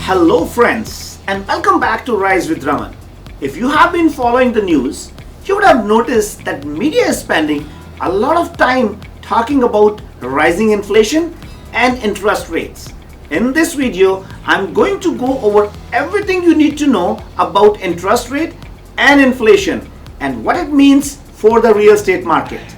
Hello friends and welcome back to Rise with Raman. If you have been following the news, you would have noticed that media is spending a lot of time talking about rising inflation and interest rates. In this video, I'm going to go over everything you need to know about interest rate and inflation and what it means for the real estate market.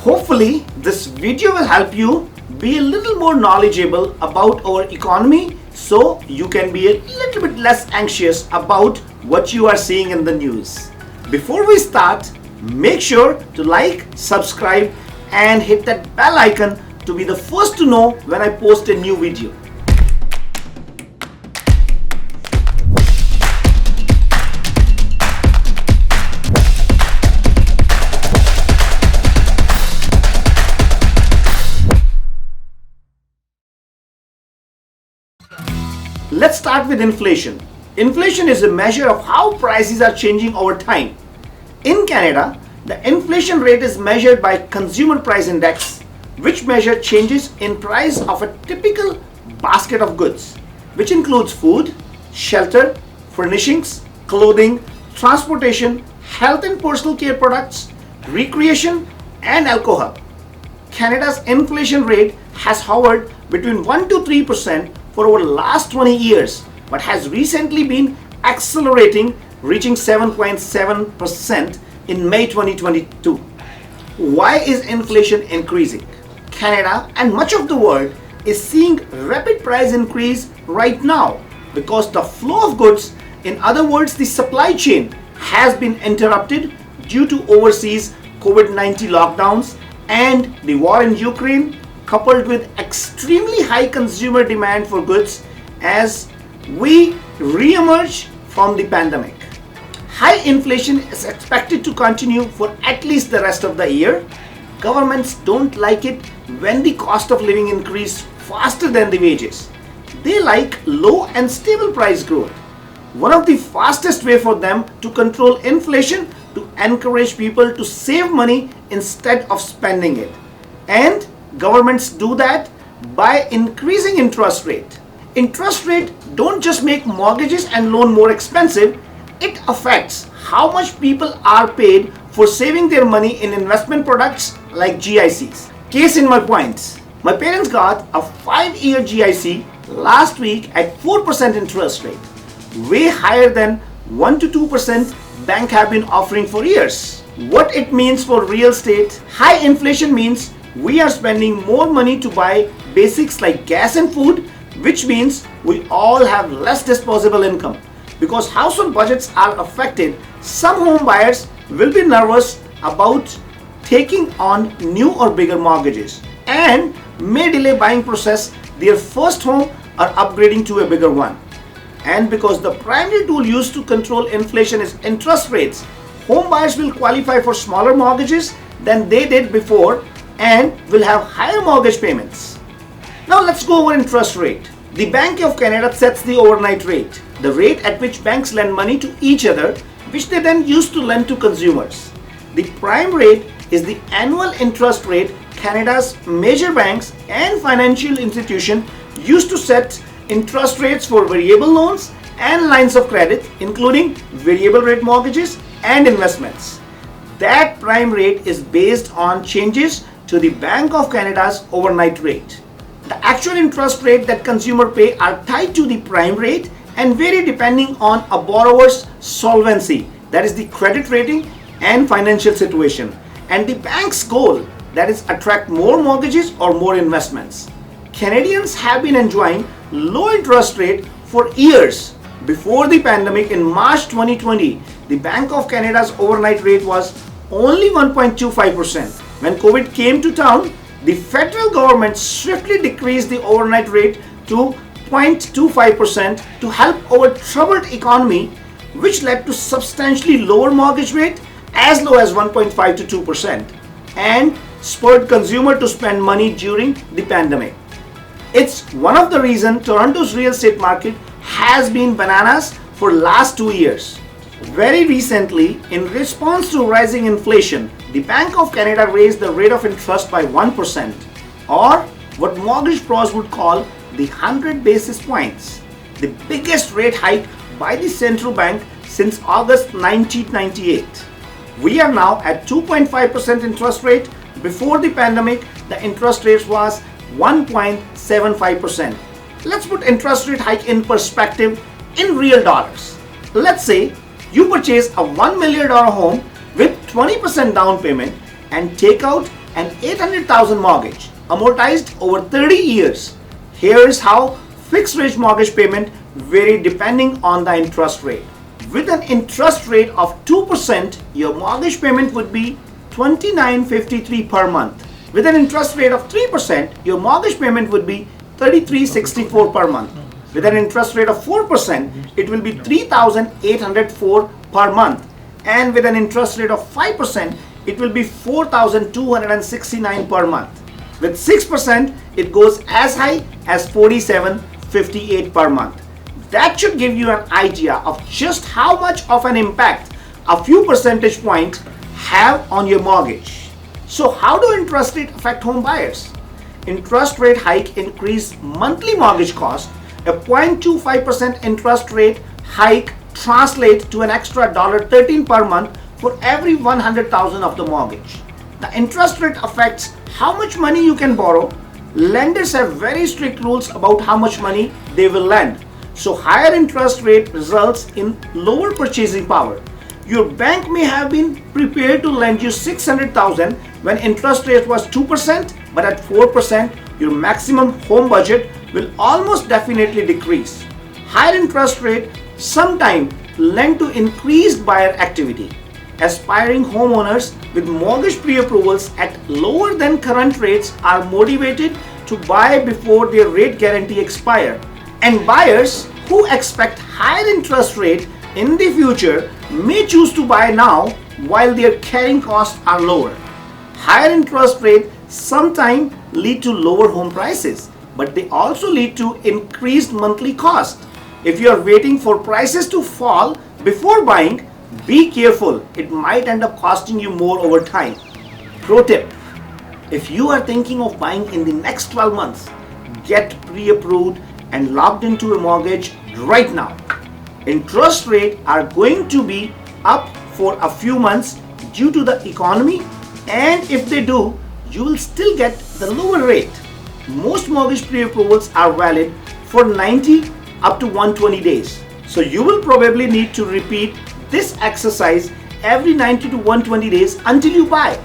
Hopefully, this video will help you be a little more knowledgeable about our economy so you can be a little bit less anxious about what you are seeing in the news. Before we start, make sure to like, subscribe and hit that bell icon to be the first to know when I post a new video. Let's start with inflation. Inflation is a measure of how prices are changing over time. In Canada, the inflation rate is measured by Consumer Price Index, which measures changes in price of a typical basket of goods, which includes food, shelter, furnishings, clothing, transportation, health and personal care products, recreation, and alcohol. Canada's inflation rate has hovered between 1 to 3% for over the last 20 years, but has recently been accelerating, reaching 7.7% in May 2022. Why is inflation increasing? Canada and much of the world is seeing rapid price increase right now because the flow of goods, in other words the supply chain, has been interrupted due to overseas COVID-19 lockdowns and the war in Ukraine, coupled with extremely high consumer demand for goods as we re-emerge from the pandemic. High inflation is expected to continue for at least the rest of the year. Governments don't like it when the cost of living increases faster than the wages. They like low and stable price growth. One of the fastest way for them to control inflation to encourage people to save money instead of spending it. And governments do that by increasing interest rate. Interest rate don't just make mortgages and loan more expensive, it affects how much people are paid for saving their money in investment products like GICs. Case in my points. My parents got a 5-year GIC last week at 4% interest rate, way higher than 1 to 2% bank have been offering for years. What it means for real estate? High inflation means we are spending more money to buy basics like gas and food, which means we all have less disposable income. Because household budgets are affected, some home buyers will be nervous about taking on new or bigger mortgages and may delay buying process their first home or upgrading to a bigger one. And because the primary tool used to control inflation is interest rates, home buyers will qualify for smaller mortgages than they did before and will have higher mortgage payments. Now let's go over interest rate. The Bank of Canada sets the overnight rate, the rate at which banks lend money to each other, which they then use to lend to consumers. The prime rate is the annual interest rate Canada's major banks and financial institutions use to set interest rates for variable loans and lines of credit, including variable rate mortgages and investments. That prime rate is based on changes to the Bank of Canada's overnight rate. The actual interest rate that consumers pay are tied to the prime rate and vary depending on a borrower's solvency, that is the credit rating and financial situation, and the bank's goal, that is attract more mortgages or more investments. Canadians have been enjoying low interest rate for years. Before the pandemic in March 2020, the Bank of Canada's overnight rate was only 1.25%. When COVID came to town, the federal government swiftly decreased the overnight rate to 0.25% to help our troubled economy, which led to substantially lower mortgage rate as low as 1.5 to 2% and spurred consumers to spend money during the pandemic. It's one of the reasons Toronto's real estate market has been bananas for last 2 years. Very recently, in response to rising inflation, the Bank of Canada raised the rate of interest by 1%, or what mortgage pros would call the 100 basis points. the biggest rate hike by the central bank since August 1998. We are now at 2.5% interest rate. Before the pandemic, the interest rate was 1.75%. Let's put interest rate hike in perspective in real dollars. Let's say you purchase a $1 million home with 20% down payment and take out an $800,000 mortgage amortized over 30 years. Here is how fixed rate mortgage payment vary depending on the interest rate. With an interest rate of 2%, your mortgage payment would be $29.53 per month. With an interest rate of 3%, your mortgage payment would be $33.64 per month. With an interest rate of 4%, it will be $3,804 per month. And with an interest rate of 5%, it will be $4,269 per month. With 6%, it goes as high as $47.58 per month. That should give you an idea of just how much of an impact a few percentage points have on your mortgage. So how do interest rate affect home buyers? Interest rate hike increase monthly mortgage cost. A 0.25% interest rate hike translates to an extra $13 per month for every $100,000 of the mortgage. The interest rate affects how much money you can borrow. Lenders have very strict rules about how much money they will lend. So higher interest rate results in lower purchasing power. Your bank may have been prepared to lend you $600,000 when interest rate was 2%, but at 4%, your maximum home budget will almost definitely decrease. Higher interest rate sometimes lend to increased buyer activity. Aspiring homeowners with mortgage pre-approvals at lower than current rates are motivated to buy before their rate guarantee expire. And buyers who expect higher interest rate in the future may choose to buy now while their carrying costs are lower. Higher interest rate sometimes lead to lower home prices, but they also lead to increased monthly cost. If you are waiting for prices to fall before buying, be careful. It might end up costing you more over time. Pro tip: if you are thinking of buying in the next 12 months, get pre-approved and locked into a mortgage right now. Interest rates are going to be up for a few months due to the economy, and if they do, you will still get the lower rate. Most mortgage pre-approvals are valid for 90 up to 120 days. So you will probably need to repeat this exercise every 90 to 120 days until you buy.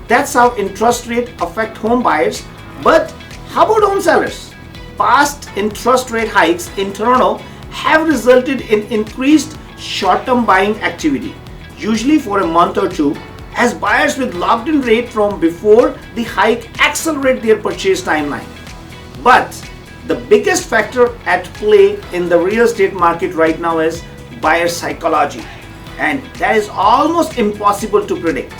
That's how interest rate affect home buyers. But how about home sellers? Past interest rate hikes in Toronto have resulted in increased short-term buying activity, usually for a month or two, as buyers with locked-in rate from before the hike accelerate their purchase timeline. But the biggest factor at play in the real estate market right now is buyer psychology, and that is almost impossible to predict.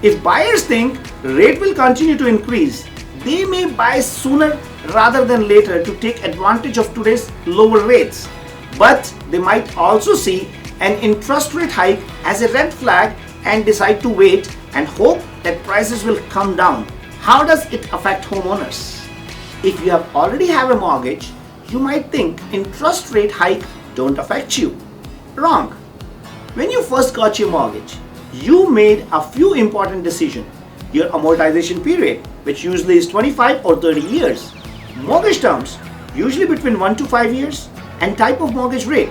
If buyers think rate will continue to increase, they may buy sooner rather than later to take advantage of today's lower rates. But they might also see an interest rate hike as a red flag and decide to wait and hope that prices will come down. How does it affect homeowners? If you already have a mortgage, you might think interest rate hike don't affect you. Wrong. When you first got your mortgage, you made a few important decisions. Your amortization period, which usually is 25 or 30 years. Mortgage terms, usually between 1 to 5 years. And type of mortgage rate,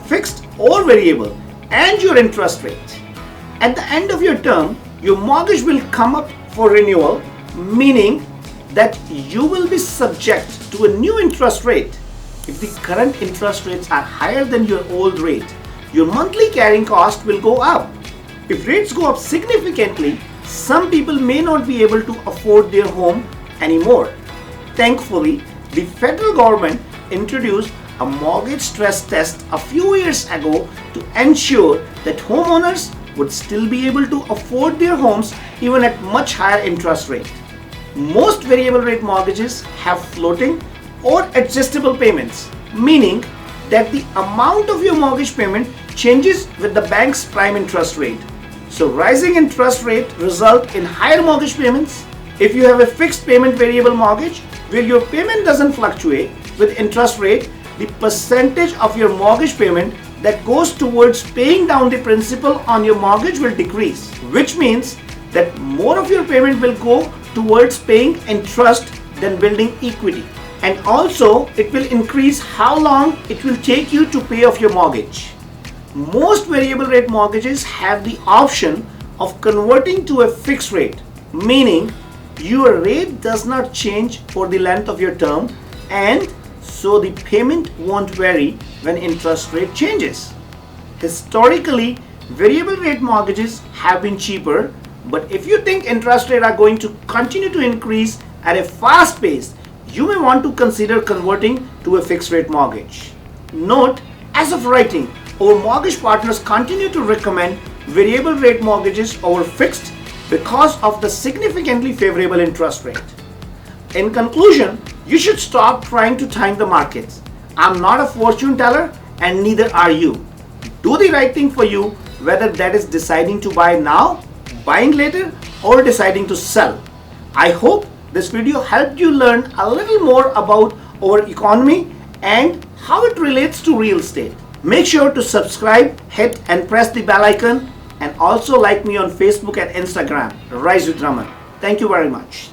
fixed or variable, and your interest rate. At the end of your term, your mortgage will come up for renewal, meaning that you will be subject to a new interest rate. If the current interest rates are higher than your old rate, your monthly carrying cost will go up. If rates go up significantly, some people may not be able to afford their home anymore. Thankfully, the federal government introduced a mortgage stress test a few years ago to ensure that homeowners would still be able to afford their homes even at much higher interest rate. Most variable rate mortgages have floating or adjustable payments, meaning that the amount of your mortgage payment changes with the bank's prime interest rate. So rising interest rate result in higher mortgage payments. If you have a fixed payment variable mortgage where your payment doesn't fluctuate with interest rate, the percentage of your mortgage payment that goes towards paying down the principal on your mortgage will decrease, which means that more of your payment will go towards paying interest than building equity. And also, it will increase how long it will take you to pay off your mortgage. Most variable rate mortgages have the option of converting to a fixed rate, meaning your rate does not change for the length of your term, and so the payment won't vary when interest rate changes. Historically, variable rate mortgages have been cheaper, but if you think interest rates are going to continue to increase at a fast pace, you may want to consider converting to a fixed rate mortgage. Note, as of writing, our mortgage partners continue to recommend variable rate mortgages over fixed because of the significantly favorable interest rate. In conclusion, you should stop trying to time the markets. I'm not a fortune teller and neither are you. Do the right thing for you, whether that is deciding to buy now, buying later, or deciding to sell. I hope this video helped you learn a little more about our economy and how it relates to real estate. Make sure to subscribe, hit and press the bell icon, and also like me on Facebook and Instagram, Rise with Raman. Thank you very much.